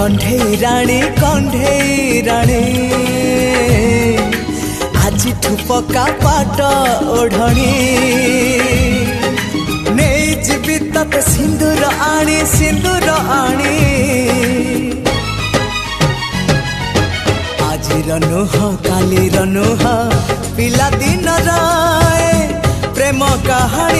कंढे राणी आज पका पाट ओढ़णी नहीं जीवी तत सिंदूर आनी आज नुह काली नुह पिला दिन प्रेम कहा